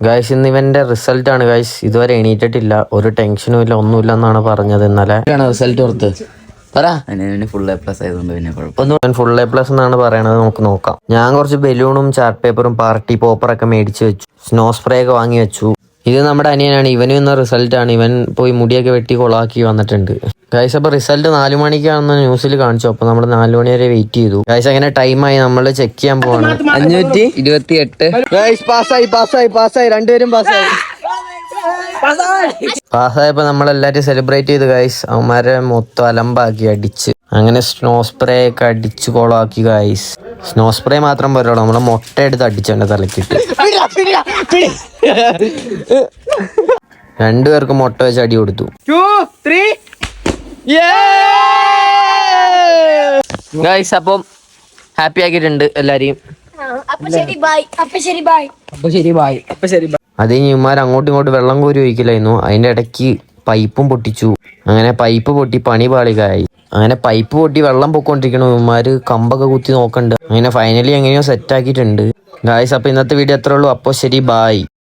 Guys ഇന്ന് ഇവന്റെ result ആണ് ഗൈസ്. ഇതുവരെ എണീറ്റിട്ടില്ല, ഒരു ടെൻഷനും ഇല്ല, ഒന്നുമില്ല എന്നാണ് പറഞ്ഞത് ഇന്നലെ. റിസൾട്ട് പുറത്ത് ഫുൾ A+ ആയതുകൊണ്ട് പിന്നെ കുഴപ്പം. ഫുൾ A+ എന്നാണ് പറയണത്. നമുക്ക് നോക്കാം. ഞാൻ കുറച്ച് ബലൂണും ചാർട്ട് പേപ്പറും പാർട്ടി പോപ്പറൊക്കെ മേടിച്ച് വെച്ചു, സ്നോ സ്പ്രേ ഒക്കെ വാങ്ങി വെച്ചു. ഇത് നമ്മുടെ അനിയനാണ്, ഇവനും ഇന്ന റിസൾട്ട് ആണ്. ഇവൻ പോയി മുടിയൊക്കെ വെട്ടി കൊളാക്കി വന്നിട്ടുണ്ട് ഗൈസ്. അപ്പൊ റിസൾട്ട് 4 മണിക്കാണെന്ന് ന്യൂസിൽ കാണിച്ചു. അപ്പൊ നമ്മൾ 4 മണി വരെ വെയിറ്റ് ചെയ്തു ഗൈസ്. അങ്ങനെ ടൈമായി, നമ്മൾ ചെക്ക് ചെയ്യാൻ പോവാണ്. 528 ഗൈസ് പാസ്സായി രണ്ടുപേരും പാസ്സായപ്പോ നമ്മളെല്ലാരും സെലിബ്രേറ്റ് ചെയ്തു ഗൈസ്. അവന്മാരെ മൊത്തം അലമ്പാക്കി അടിച്ച്. അങ്ങനെ സ്നോ സ്പ്രേ ഒക്കെ അടിച്ച് കൊളാക്കി ഗൈസ്. സ്നോ സ്പ്രേ മാത്രം പോരല്ലോ, നമ്മളെ മുട്ട എടുത്ത് അടിച്ചെന്റെ തലക്കിട്ട്. രണ്ടുപേർക്കും മുട്ട വെച്ച് അടി കൊടുത്തു. 2 3 ഗൈസ് അപ്പം ഹാപ്പി ആക്കിയിട്ടുണ്ട് എല്ലാരെയും. അത് ഇമാർ അങ്ങോട്ടും ഇങ്ങോട്ടും വെള്ളം കോരി ഒഴിക്കില്ലായിരുന്നു. അതിന്റെ ഇടയ്ക്ക് പൈപ്പും പൊട്ടിച്ചു. അങ്ങനെ പൈപ്പ് പൊട്ടി പണി പാളികായി. അങ്ങനെ പൈപ്പ് പൊട്ടി വെള്ളം പൊക്കോണ്ടിരിക്കണു. ഇവന്മാര് കമ്പൊക്കെ കുത്തി നോക്കണ്ട്. അങ്ങനെ ഫൈനലി എങ്ങനെയോ സെറ്റ് ആക്കിയിട്ടുണ്ട് ഗായ്സ്. അപ്പൊ ഇന്നത്തെ വീഡിയോ എത്ര ഉള്ളൂ. അപ്പോൾ ശരി, ബായ്.